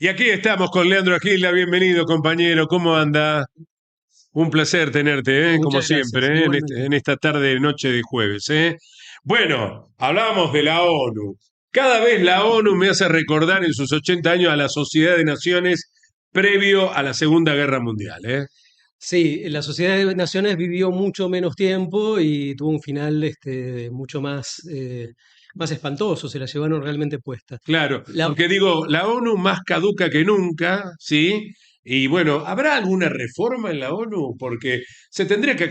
Y aquí estamos con Leandro Agila, bienvenido compañero, ¿cómo anda? Un placer tenerte, como Muchas gracias, siempre, igualmente. en esta tarde, noche de jueves. Bueno, hablábamos de la ONU. Cada vez la ONU me hace recordar en sus 80 años a la Sociedad de Naciones previo a la Segunda Guerra Mundial. Sí, la Sociedad de Naciones vivió mucho menos tiempo y tuvo un final mucho más espantoso, se la llevaron realmente puesta. Claro, La, porque digo, la ONU más caduca que nunca, ¿sí? Y bueno, ¿habrá alguna reforma en la ONU? Porque se tendría que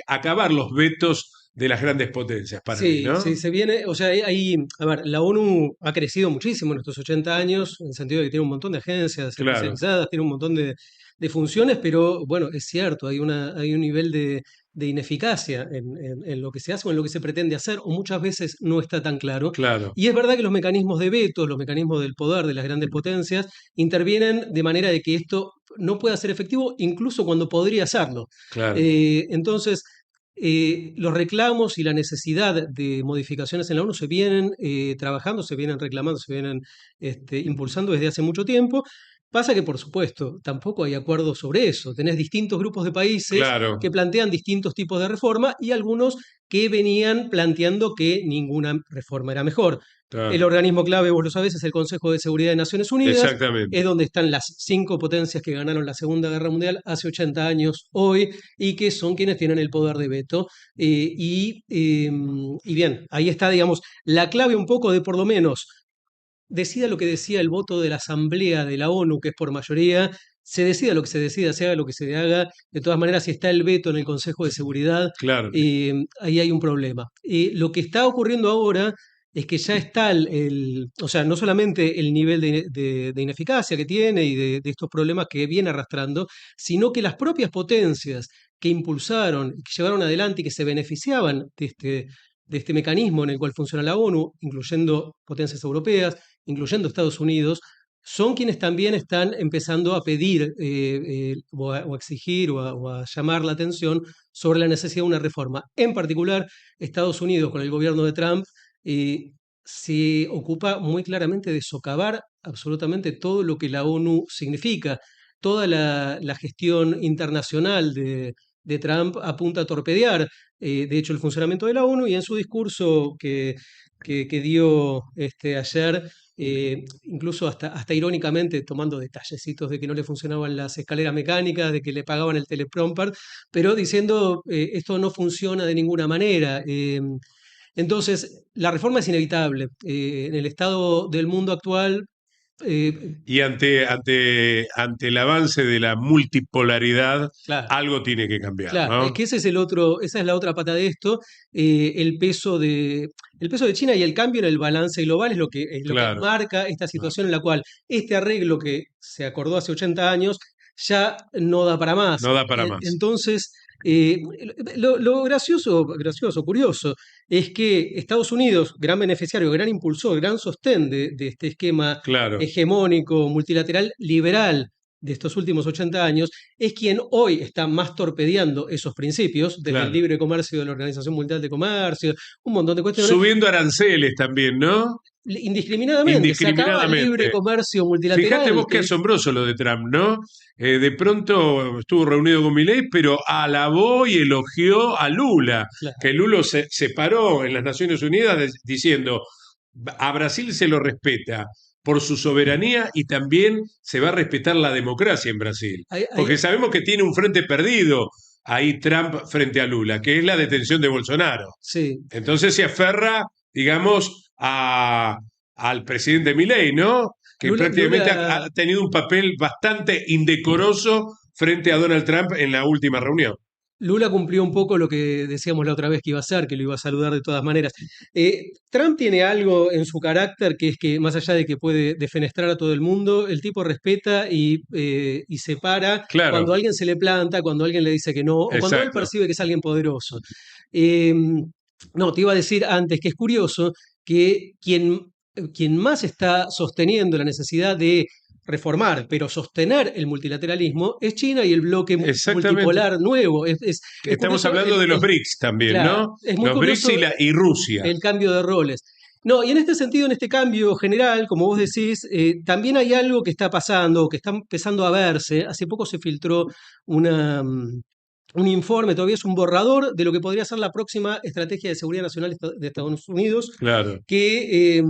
acabar los vetos de las grandes potencias para mí, sí, sí, ¿no? se viene, o sea, a ver, la ONU ha crecido muchísimo en estos 80 años, en el sentido de que tiene un montón de agencias Claro, especializadas, tiene un montón de funciones, pero bueno, es cierto, hay un nivel de ineficacia en lo que se hace o en lo que se pretende hacer, o muchas veces no está tan claro. claro, Y es verdad que los mecanismos de veto, los mecanismos del poder de las grandes potencias, intervienen de manera de que esto no pueda ser efectivo, incluso cuando podría serlo. claro. Entonces, los reclamos y la necesidad de modificaciones en la ONU se vienen trabajando, se vienen reclamando, se vienen impulsando desde hace mucho tiempo. Pasa que, por supuesto, tampoco hay acuerdo sobre eso. Tenés distintos grupos de países que Claro, plantean distintos tipos de reforma y algunos que venían planteando que ninguna reforma era mejor. El claro, organismo clave, vos lo sabés, es el Consejo de Seguridad de Naciones Unidas, es exactamente. donde están las cinco potencias que ganaron la Segunda Guerra Mundial hace 80 años hoy y que son quienes tienen el poder de veto. Y bien, ahí está, digamos, la clave un poco de por lo menos decida lo que decía el voto de la Asamblea de la ONU, que es por mayoría, se decida lo que se decida, se haga lo que se haga. De todas maneras, si está el veto en el Consejo de Seguridad, Claro. ahí hay un problema. Lo que está ocurriendo ahora es que ya está o sea, no solamente el nivel de ineficacia que tiene y de estos problemas que viene arrastrando, sino que las propias potencias que impulsaron, que llevaron adelante y que se beneficiaban de este mecanismo en el cual funciona la ONU, incluyendo potencias europeas, incluyendo Estados Unidos, son quienes también están empezando a pedir o a exigir o a llamar la atención sobre la necesidad de una reforma. En particular, Estados Unidos con el gobierno de Trump eh, se ocupa muy claramente de socavar absolutamente todo lo que la ONU significa. Toda la gestión internacional de Trump apunta a torpedear, de hecho, el funcionamiento de la ONU y en su discurso que dio ayer, incluso hasta irónicamente tomando detallecitos de que no le funcionaban las escaleras mecánicas, de que le pagaban el teleprompter, pero diciendo esto no funciona de ninguna manera. Entonces, la reforma es inevitable. En el estado del mundo actual, eh, Y ante el avance de la multipolaridad, claro. algo tiene que cambiar, Claro, es ¿no? que esa es la otra pata de esto. El peso de China y el cambio en el balance global es lo que Claro, marca esta claro. situación en la cual este arreglo que se acordó hace 80 años ya no da para más. No da para más. Entonces, lo gracioso, curioso, es que Estados Unidos, gran beneficiario, gran impulsor, gran sostén de este esquema Claro. hegemónico, multilateral, liberal de estos últimos 80 años, es quien hoy está más torpedeando esos principios, desde el Claro. libre comercio de la Organización Mundial de Comercio, un montón de cuestiones, Subiendo aranceles también, ¿no? indiscriminadamente. Se acaba el libre Indiscriminadamente. comercio Fíjate multilateral. vos qué asombroso lo de Trump, ¿no? De pronto estuvo reunido con Milei, pero alabó y elogió a Lula, que Claro. Lula se paró en las Naciones Unidas diciendo, a Brasil se lo respeta por su soberanía y también se va a respetar la democracia en Brasil, Hay- porque hay- sabemos que tiene un frente perdido ahí Trump frente a Lula, que es la detención de Bolsonaro. sí, Entonces se aferra, digamos, al presidente Milei, ¿no? Que prácticamente Lula, ha tenido un papel bastante indecoroso frente a Donald Trump en la última reunión. Lula cumplió un poco lo que decíamos la otra vez que iba a hacer, que lo iba a saludar de todas maneras. Trump tiene algo en su carácter que es que, más allá de que puede defenestrar a todo el mundo, el tipo respeta y separa cuando Claro, a alguien se le planta, cuando alguien le dice que no, o cuando él exacto. percibe que es alguien poderoso. Eh, no, te iba a decir antes que es curioso que quien más está sosteniendo la necesidad de reformar, pero sostener el multilateralismo es China y el bloque Exactamente. multipolar nuevo. Es Estamos curioso, hablando de los BRICS también, claro, ¿no? es muy Los BRICS curioso y Rusia. el cambio de roles. No, y en este sentido, en este cambio general, como vos decís, también hay algo que está pasando, que está empezando a verse. Hace poco se filtró una, un informe, todavía es un borrador de lo que podría ser la próxima estrategia de seguridad nacional de Estados Unidos, Claro, que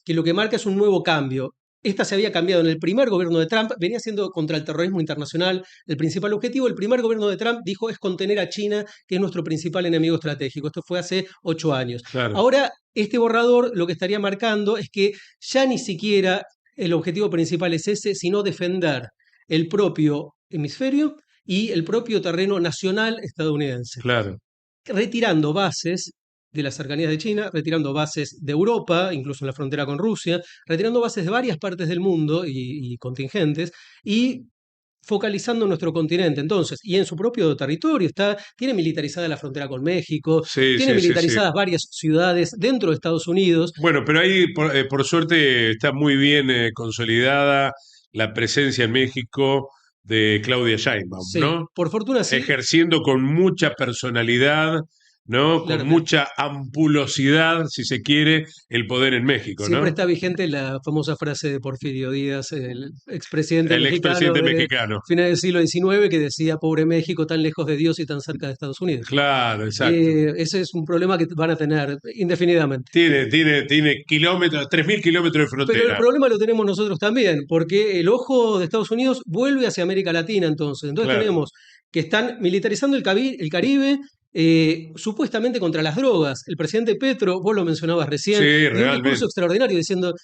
lo que marca es un nuevo cambio. Esta se había cambiado en el primer gobierno de Trump, venía siendo contra el terrorismo internacional el principal objetivo. El primer gobierno de Trump dijo es contener a China, que es nuestro principal enemigo estratégico. Esto fue hace 8 años. claro, Ahora, este borrador lo que estaría marcando es que ya ni siquiera el objetivo principal es ese, sino defender el propio hemisferio y el propio terreno nacional estadounidense, claro. retirando bases de las cercanías de China, retirando bases de Europa, incluso en la frontera con Rusia, retirando bases de varias partes del mundo y contingentes, y focalizando nuestro continente. Entonces, y en su propio territorio, tiene militarizada la frontera con México, Sí, tiene sí, sí, sí. militarizadas varias ciudades dentro de Estados Unidos. Bueno, pero ahí por suerte está muy bien consolidada la presencia en México de Claudia Sheinbaum, Sí, ¿no? por fortuna sí, Ejerciendo con mucha personalidad, ¿no? Con claramente. mucha ampulosidad, si se quiere, el poder en México, Siempre ¿no? está vigente la famosa frase de Porfirio Díaz, el expresidente El mexicano expresidente de mexicano. finales del siglo XIX, que decía, pobre México, tan lejos de Dios y tan cerca de Estados Unidos. Claro, exacto. Ese es un problema que van a tener indefinidamente. Tiene kilómetros, 3.000 kilómetros de Pero el frontera. problema lo tenemos nosotros también, porque el ojo de Estados Unidos vuelve hacia América Latina entonces. Entonces Claro. tenemos que están militarizando el Caribe, supuestamente contra las drogas. El presidente Petro, vos lo mencionabas recién, Sí, dio un discurso realmente. extraordinario diciendo,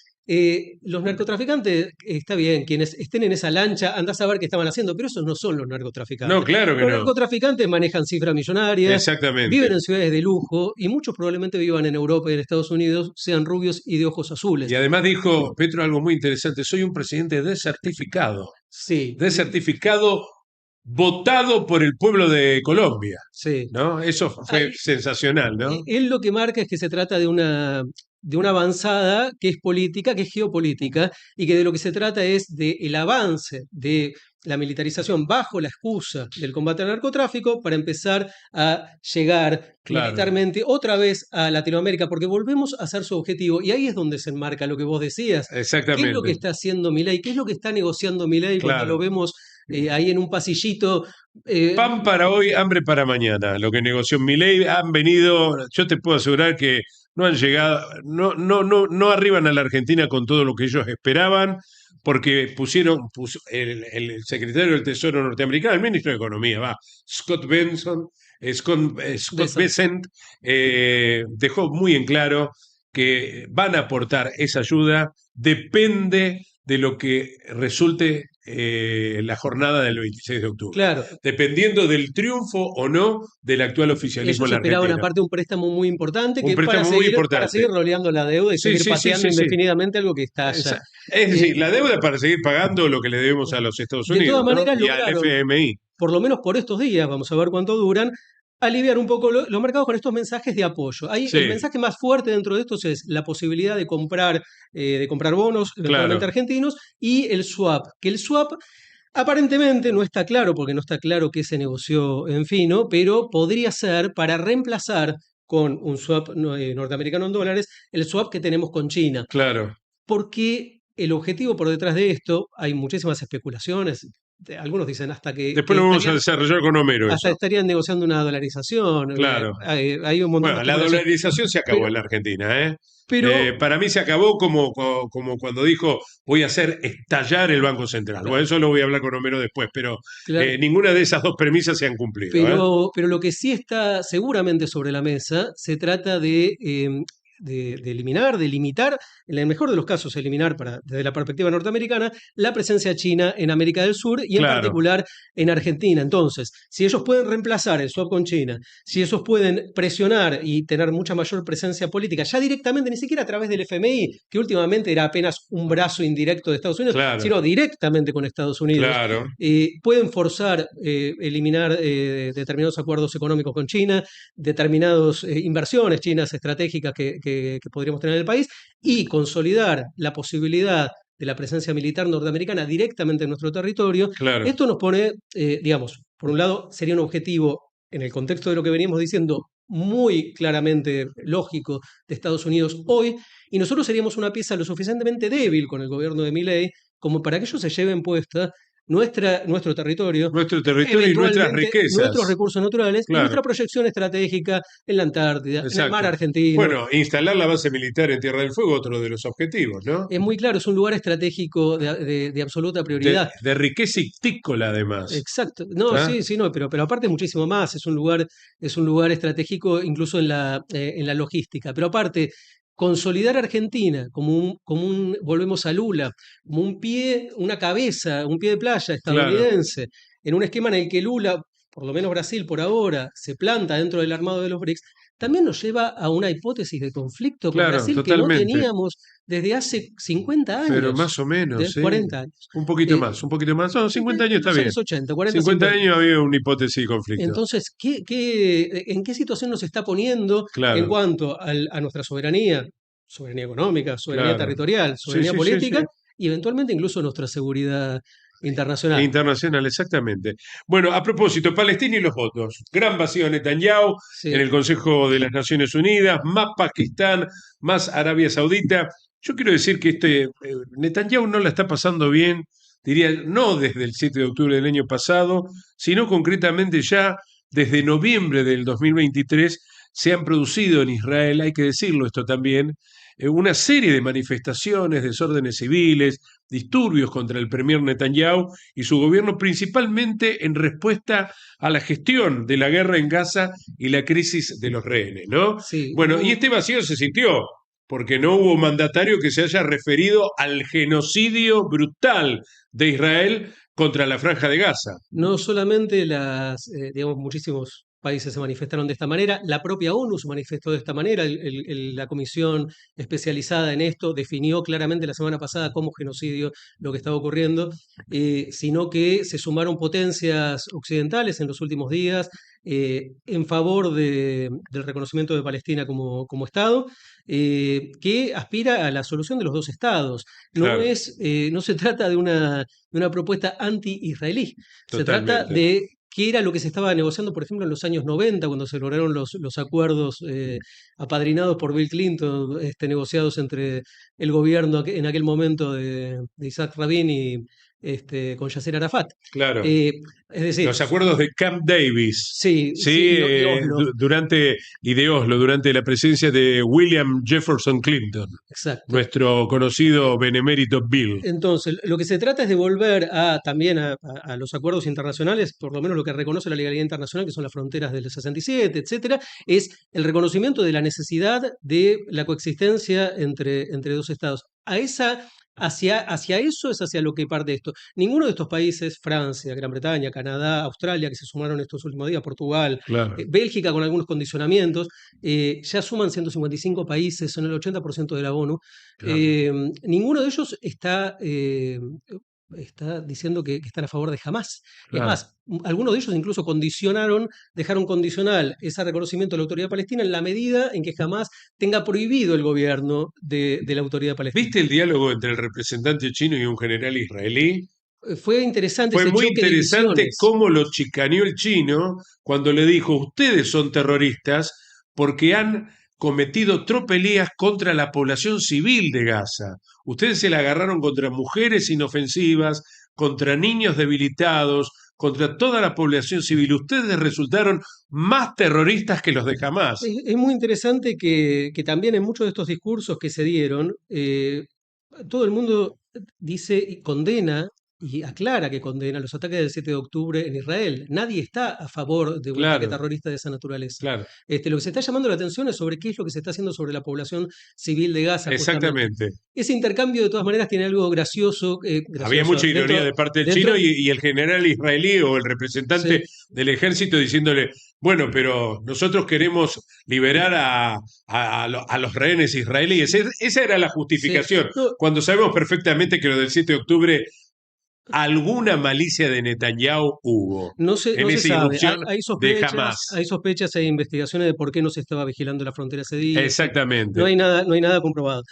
los narcotraficantes, está bien, quienes estén en esa lancha, andás a ver qué estaban haciendo, pero esos no son los No, narcotraficantes. claro que Los no. narcotraficantes manejan cifras millonarias, viven Exactamente. en ciudades de lujo y muchos probablemente vivan en Europa y en Estados Unidos, sean rubios y de ojos azules. Y además dijo Petro algo muy interesante, soy un presidente desertificado, Sí, desertificado votado por el pueblo de Colombia, sí. ¿no? Eso fue sensacional, ¿no? Él lo que marca es que se trata de una avanzada que es política, que es geopolítica, y que de lo que se trata es del avance de la militarización bajo la excusa del combate al narcotráfico para empezar a llegar Claro, militarmente otra vez a Latinoamérica, porque volvemos a ser su objetivo, y ahí es donde se enmarca lo que vos decías. ¿Qué es lo que exactamente, está haciendo Milei? ¿Qué es lo que está negociando Milei cuando lo claro. vemos ahí en un pasillito? eh, Pan para hoy, hambre para mañana. Lo que negoció Milei han venido, yo te puedo asegurar que no han llegado, no arriban a la Argentina con todo lo que ellos esperaban, porque el secretario del Tesoro norteamericano, el ministro de Economía, Scott Benson, Scott Bessent. Bessent, dejó muy en claro que van a aportar esa ayuda, depende de lo que resulte la jornada del 26 de octubre, Claro, dependiendo del triunfo o no del actual oficialismo ellos en la esperaban Argentina. aparte un préstamo muy importante Un que préstamo muy para importante. seguir roleando la deuda y Sí, seguir sí, sí, pateando sí, sí. indefinidamente algo que está allá. Es Eh, decir, la deuda para seguir pagando lo que le debemos a los Estados de todas Unidos, ¿no? maneras Y al lograron, FMI. por lo menos por estos días, vamos a ver cuánto duran, aliviar un poco los mercados con estos mensajes de apoyo. El Sí, mensaje más fuerte dentro de estos es la posibilidad de comprar bonos, eventualmente claro, argentinos, y el swap, que el swap aparentemente no está claro, porque no está claro qué se negoció en fino, pero podría ser para reemplazar con un swap norteamericano en dólares el swap que tenemos con China. claro. Porque el objetivo por detrás de esto, hay muchísimas especulaciones, algunos dicen Después lo vamos a desarrollar con Homero hasta eso. estarían negociando una dolarización, Claro. hay un montón de Bueno, la especulación. dolarización se acabó Pero, en la Argentina, ¿eh? pero Para mí se acabó como cuando dijo voy a hacer estallar el Banco Central. Bueno, claro, eso lo voy a hablar con Homero después, pero claro. ninguna de esas dos premisas se han cumplido, ¿eh? Pero lo que sí está seguramente sobre la mesa se trata de eliminar, de limitar, en el mejor de los casos, eliminar desde la perspectiva norteamericana, la presencia china en América del Sur y en Claro, particular en Argentina. Entonces, si ellos pueden reemplazar el swap con China, si ellos pueden presionar y tener mucha mayor presencia política, ya directamente, ni siquiera a través del FMI, que últimamente era apenas un brazo indirecto de Estados Unidos, claro, sino directamente con Estados Unidos, claro. pueden forzar, eliminar determinados acuerdos económicos con China, determinadas inversiones chinas estratégicas que podríamos tener en el país y consolidar la posibilidad de la presencia militar norteamericana directamente en nuestro territorio. Claro. Esto nos pone, digamos, por un lado sería un objetivo en el contexto de lo que veníamos diciendo muy claramente lógico de Estados Unidos hoy, y nosotros seríamos una pieza lo suficientemente débil con el gobierno de Milei como para que ellos se lleven puesta nuestro territorio, Nuestro territorio y nuestras eventualmente nuestros riquezas. recursos naturales y Claro, nuestra proyección estratégica en la Antártida, en el mar exacto. argentino. Bueno, instalar la base militar en Tierra del Fuego, otro de los objetivos, ¿no? Es muy claro, es un lugar estratégico de absoluta prioridad. De riqueza ictícola, además. Exacto. No, ¿Ah? sí, sí, no, pero aparte es muchísimo más. Es un lugar estratégico incluso en la logística. Pero aparte, consolidar a Argentina volvemos a Lula, como un pie, una cabeza, un pie de playa Claro, estadounidense, en un esquema en el que Lula, por lo menos Brasil por ahora, se planta dentro del armado de los BRICS, también nos lleva a una hipótesis de conflicto con claro, Brasil que no totalmente. teníamos desde hace 50 Pero años, más o de menos, sí. 40 años. Un poquito Eh, más, un poquito más. No, 50 años en está los bien. años 80, 40, 50 50. años había una hipótesis de conflicto. Entonces, ¿en qué situación nos está poniendo en Claro, cuanto a nuestra soberanía? Soberanía económica, soberanía claro. territorial, Sí, soberanía sí, sí, sí. política y eventualmente incluso nuestra seguridad internacional. Internacional, exactamente. Bueno, a propósito, Palestina y los votos. Gran vacío Netanyahu en Sí, el Consejo de las Naciones Unidas, más Pakistán, más Arabia Saudita. Yo quiero decir que Netanyahu no la está pasando bien, diría, no desde el 7 de octubre del año pasado, sino concretamente ya desde noviembre del 2023 se han producido en Israel, hay que decirlo esto también, una serie de manifestaciones, desórdenes civiles, disturbios contra el premier Netanyahu y su gobierno, principalmente en respuesta a la gestión de la guerra en Gaza y la crisis de los rehenes, ¿no? sí, Bueno, y este vacío se sintió, porque no hubo mandatario que se haya referido al genocidio brutal de Israel contra la Franja de Gaza. no solamente digamos, muchísimos países se manifestaron de esta manera, la propia ONU se manifestó de esta manera, la comisión especializada en esto definió claramente la semana pasada como genocidio lo que estaba ocurriendo, sino que se sumaron potencias occidentales en los últimos días en favor del reconocimiento de Palestina como Estado, que aspira a la solución de los dos estados. Claro, No se trata de una propuesta anti-israelí. Se trata totalmente. de qué era lo que se estaba negociando, por ejemplo, en los años 90, cuando se lograron los acuerdos apadrinados por Bill Clinton, negociados entre el gobierno en aquel momento de Isaac Rabin y con Yasser Arafat. Claro. Eh, es decir, Los acuerdos de Camp Davis, sí, sí, sí, y Oslo, y de Oslo, durante la presencia de William Jefferson Clinton, exacto. nuestro conocido benemérito Bill. Entonces, lo que se trata es de volver también a los acuerdos internacionales, por lo menos lo que reconoce la legalidad internacional, que son las fronteras del 67, etcétera, es el reconocimiento de la necesidad de la coexistencia entre dos estados. Hacia eso es hacia lo que parte esto. Ninguno de estos países, Francia, Gran Bretaña, Canadá, Australia, que se sumaron estos últimos días, Portugal, Claro, Bélgica con algunos condicionamientos, ya suman 155 países, son el 80% de la ONU. claro. Ninguno de ellos está diciendo que están a favor de Hamas. Es Claro. más, algunos de ellos incluso dejaron condicional ese reconocimiento de la autoridad palestina en la medida en que Hamas tenga prohibido el gobierno de la autoridad palestina. ¿Viste el diálogo entre el representante chino y un general israelí? Fue interesante Fue ese muy choque de interesante visiones. cómo lo chicaneó el chino cuando le dijo, ustedes son terroristas porque han cometido tropelías contra la población civil de Gaza. Ustedes se la agarraron contra mujeres inofensivas, contra niños debilitados, contra toda la población civil. Ustedes resultaron más terroristas que los de Hamas. Es muy interesante que también en muchos de estos discursos que se dieron, todo el mundo dice y condena y aclara que condena los ataques del 7 de octubre en Israel. Nadie está a favor de un ataque Claro, terrorista de esa naturaleza. claro, Lo que se está llamando la atención es sobre qué es lo que se está haciendo sobre la población civil de Gaza, justamente. exactamente. Ese intercambio, de todas maneras, tiene algo gracioso, Había mucha ironía dentro, de parte del chino dentro, y el general israelí o el representante sí, del ejército diciéndole, bueno, pero nosotros queremos liberar a los rehenes israelíes. Esa era la sí. justificación, No, cuando sabemos perfectamente que lo del 7 de octubre, alguna malicia de Netanyahu hubo en no se esa sabe. Hay, irrupción hay de sospechas, Hamas. hay sospechas, hay investigaciones de por qué no se estaba vigilando la frontera ese día, etcétera. Exactamente, No hay nada comprobado.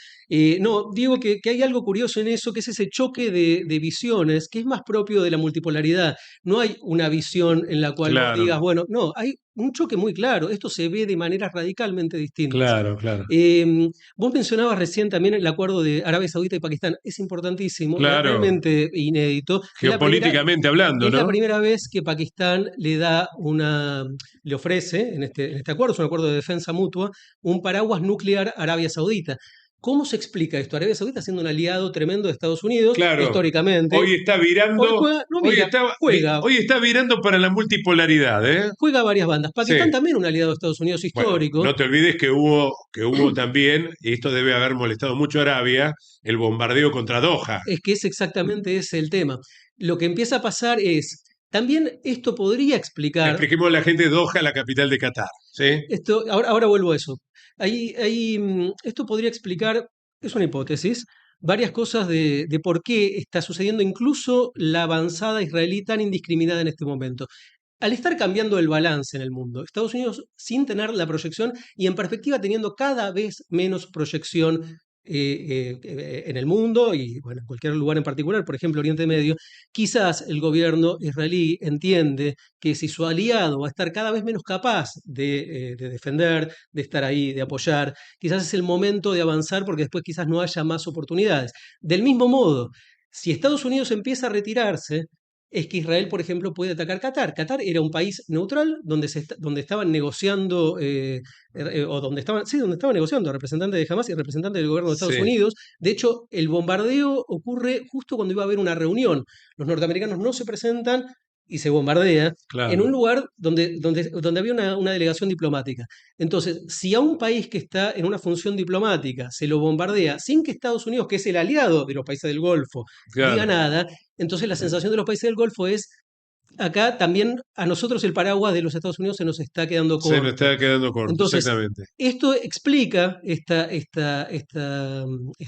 No, digo que hay algo curioso en eso, que es ese choque de visiones, que es más propio de la multipolaridad. No hay una visión en la cual vos claro. digas, bueno, no, hay un choque muy claro. Esto se ve de maneras radicalmente distintas. Claro, claro. Vos mencionabas recién también el acuerdo de Arabia Saudita y Pakistán. Es importantísimo, es Claro, realmente inédito. geopolíticamente hablando, Es la ¿no? primera vez que Pakistán le ofrece, en este acuerdo, es un acuerdo de defensa mutua, un paraguas nuclear a Arabia Saudita. ¿Cómo se explica esto? Arabia Saudita siendo un aliado tremendo de Estados Unidos, Claro. históricamente. Hoy está Hoy virando, juega, no mira, juega, hoy está virando para la multipolaridad, ¿eh? juega a varias bandas. Sí. Pakistán también un aliado de Estados Unidos Bueno, histórico. no te olvides que hubo también, y esto debe haber molestado mucho a Arabia, el bombardeo contra Doha. Es que es exactamente ese el tema. Lo que empieza a pasar es, también esto podría explicar, Expliquemos a la gente de Doha, la capital de Qatar, ¿sí? ahora vuelvo a eso. Esto podría explicar, es una hipótesis, varias cosas de por qué está sucediendo incluso la avanzada israelí tan indiscriminada en este momento. Al estar cambiando el balance en el mundo, Estados Unidos sin tener la proyección y en perspectiva teniendo cada vez menos proyección en el mundo y bueno, en cualquier lugar en particular, por ejemplo Oriente Medio, quizás el gobierno israelí entiende que si su aliado va a estar cada vez menos capaz de defender, de estar ahí, de apoyar, quizás es el momento de avanzar porque después quizás no haya más oportunidades. Del mismo modo, si Estados Unidos empieza a retirarse, es que Israel, por ejemplo, puede atacar Qatar. Qatar era un país neutral donde estaban negociando, o donde estaban negociando representantes de Hamas y representantes del gobierno de Estados Sí, Unidos. De hecho, el bombardeo ocurre justo cuando iba a haber una reunión. Los norteamericanos no se presentan y se bombardea en un claro. lugar donde había una delegación diplomática. Entonces, si a un país que está en una función diplomática se lo bombardea sin que Estados Unidos, que es el aliado de los países del Golfo, diga Claro. nada, entonces la sensación de los países del Golfo es, acá también a nosotros el paraguas de los Estados Unidos se nos está quedando Se nos corto. está quedando corto, Entonces, exactamente. esto explica esta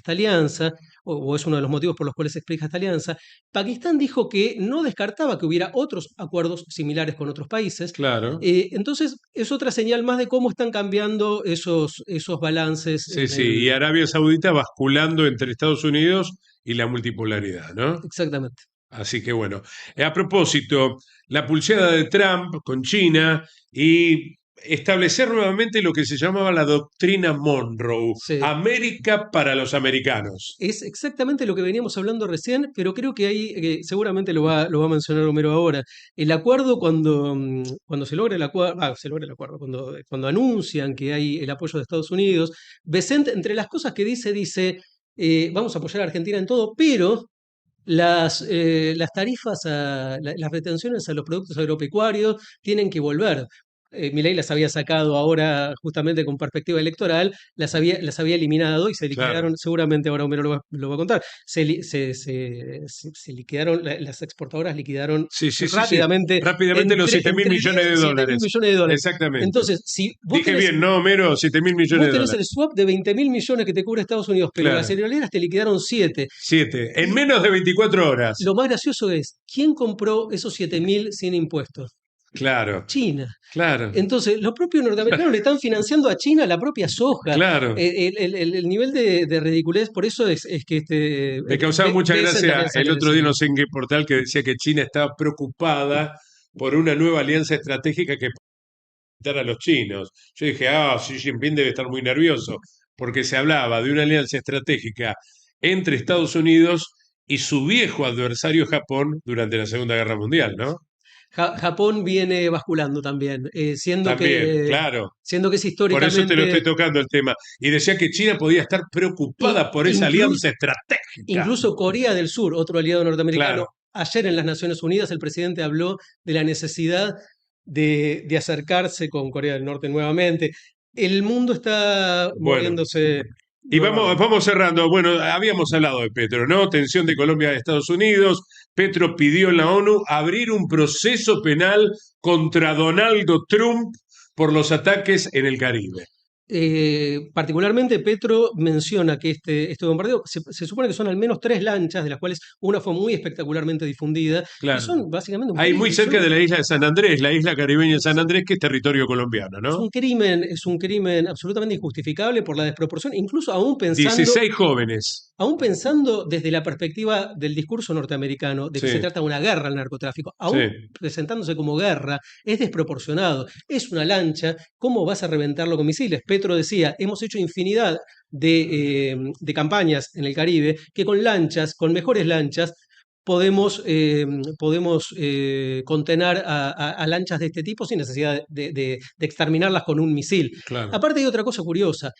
alianza, o es uno de los motivos por los cuales se explica esta alianza. Pakistán dijo que no descartaba que hubiera otros acuerdos similares con otros países. Claro. Entonces, es otra señal más de cómo están cambiando esos balances Sí, en sí. Y el... Arabia Saudita basculando entre Estados Unidos y la multipolaridad, ¿no? Exactamente. Así que bueno, a propósito, la pulseada de Trump con China y establecer nuevamente lo que se llamaba la doctrina Monroe, Sí. América para los americanos. Es exactamente lo que veníamos hablando recién, pero creo que ahí seguramente lo va a mencionar Homero ahora. El acuerdo, cuando se logra el acuerdo, se logra el acuerdo, cuando anuncian que hay el apoyo de Estados Unidos, Vicente, entre las cosas que dice, vamos a apoyar a Argentina en todo, pero las tarifas, las retenciones a los productos agropecuarios tienen que volver. Milei las había sacado ahora justamente con perspectiva electoral, las había eliminado y se Claro. liquidaron, seguramente ahora Homero lo va a contar, se liquidaron, las exportadoras liquidaron Sí, sí, sí, sí. rápidamente Rápidamente los 7 mil entre millones 10 de y 7 mil dólares. millones de dólares. Exactamente. Entonces, si Dije bien, ¿no, Homero? 7 mil millones vos de tenés el dólares. swap de 20 mil millones que te cubre Estados Unidos, pero las Claro. cerealeras te liquidaron 7. 7. En Y menos de 24 horas. lo más gracioso es, ¿quién compró esos 7.000 sin impuestos? Claro, China. claro, Entonces, los propios norteamericanos le están financiando a China la propia soja. claro. El nivel de ridiculez, por eso es que Me causaba mucha Bessent gracia también el salió a otro día, decirlo. no sé en qué portal, que decía que China estaba preocupada por una nueva alianza estratégica que a los chinos. Yo dije, Xi Jinping debe estar muy nervioso, porque se hablaba de una alianza estratégica entre Estados Unidos y su viejo adversario Japón durante la Segunda Guerra Mundial, ¿no? Japón viene basculando también, También, claro. siendo que es Por eso te lo históricamente, estoy tocando el tema. Y decía que China podía estar i- preocupada por esa incluso, alianza estratégica. incluso Corea del Sur, otro aliado norteamericano, Claro. ayer en las Naciones Unidas el presidente habló de la necesidad de acercarse con Corea del Norte nuevamente. El mundo está Bueno, moviéndose y vamos, nuevamente. vamos cerrando. Bueno, habíamos hablado de Petro, ¿no? Tensión de Colombia a Estados Unidos. Petro pidió en la ONU abrir un proceso penal contra Donaldo Trump por los ataques en el Caribe. Particularmente Petro menciona que este bombardeo, se supone que son al menos 3 lanchas, de las cuales una fue muy espectacularmente difundida, que Claro. son básicamente un Ahí muy crimen, cerca de la isla de San Andrés, la isla caribeña de San Andrés, que es territorio colombiano, ¿no? es un crimen absolutamente injustificable por la desproporción, incluso aún pensando 16 jóvenes. aún pensando desde la perspectiva del discurso norteamericano, de que se Sí, trata de una guerra al narcotráfico, sí, aún presentándose como guerra, es desproporcionado. Es una lancha, ¿cómo vas a reventarlo con misiles? Petro decía, hemos hecho infinidad de campañas en el Caribe que con lanchas, con mejores lanchas, podemos contener a lanchas de este tipo sin necesidad de exterminarlas con un misil. claro, Aparte hay otra cosa curiosa,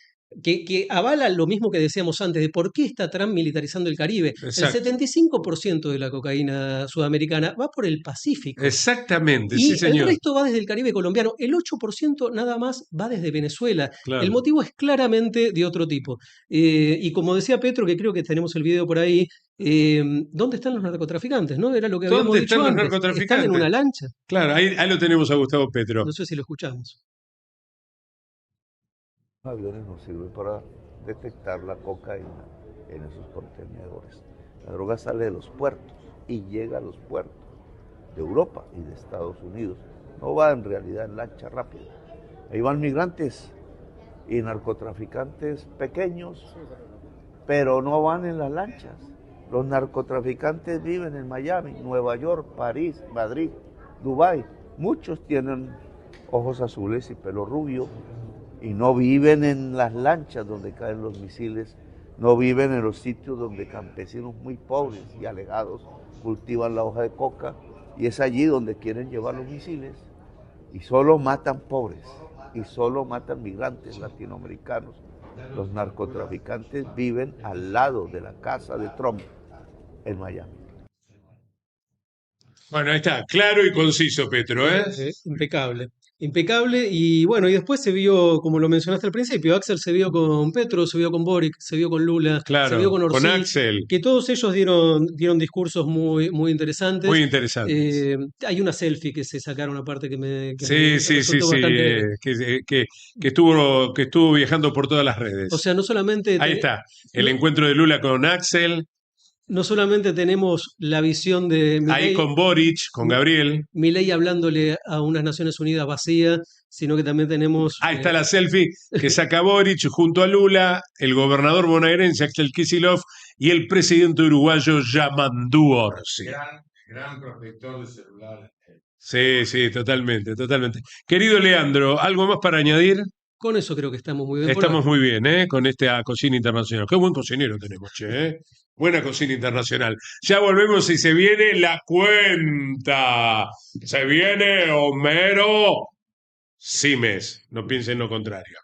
que avala lo mismo que decíamos antes, de por qué está Trump militarizando el Caribe. El exacto. 75% de la cocaína sudamericana va por el Pacífico. Exactamente, sí, Y el señor. resto va desde el Caribe colombiano. El 8% nada más va desde Venezuela. El Claro. motivo es claramente de otro tipo. Y como decía Petro, que creo que tenemos el video por ahí, ¿dónde están los narcotraficantes? ¿No? Era lo que habíamos ¿Dónde dicho están los antes. ¿Están en narcotraficantes? una lancha? Claro, ahí lo tenemos a Gustavo Petro. No sé si lo escuchamos. Aviones nos sirven para detectar la cocaína en esos contenedores. La droga sale de los puertos y llega a los puertos de Europa y de Estados Unidos. No va en realidad en lancha rápida. Ahí van migrantes y narcotraficantes pequeños, pero no van en las lanchas. Los narcotraficantes viven en Miami, Nueva York, París, Madrid, Dubái. Muchos tienen ojos azules y pelo rubio y no viven en las lanchas donde caen los misiles, no viven en los sitios donde campesinos muy pobres y alegados cultivan la hoja de coca, y es allí donde quieren llevar los misiles, y solo matan pobres, y solo matan migrantes latinoamericanos. Los narcotraficantes viven al lado de la casa de Trump en Miami. Bueno, ahí está, claro y conciso, Petro, ¿eh? Impecable. Impecable. Y bueno, y después se vio, como lo mencionaste al principio, Axel se vio con Petro, se vio con Boric, se vio con Lula, se vio Claro, con con Orsi, Axel, que todos ellos dieron discursos muy interesantes. muy interesantes. Hay una selfie que se sacaron aparte que Sí, me sí, sí, resultó sí, bastante. que estuvo viajando por todas las O redes. sea, Ahí está, el no, encuentro de Lula con Axel, no solamente tenemos la visión de ahí con Boric, con Gabriel. Milei hablándole a unas Naciones Unidas vacía, sino que también tenemos Ahí está la selfie que saca Boric junto a Lula, el gobernador bonaerense Axel Kicillof y el presidente uruguayo Yamandu Orsi. Gran protector de celular. Sí, sí, totalmente, totalmente. Querido Leandro, ¿algo más para añadir? con eso creo que estamos muy bien por Estamos ahora. muy bien, ¿eh? Con esta cocina internacional. Qué buen cocinero tenemos, che, ¿eh? Buena cocina internacional. Ya volvemos y se viene la cuenta. Se viene Homero Simes. No piensen lo contrario.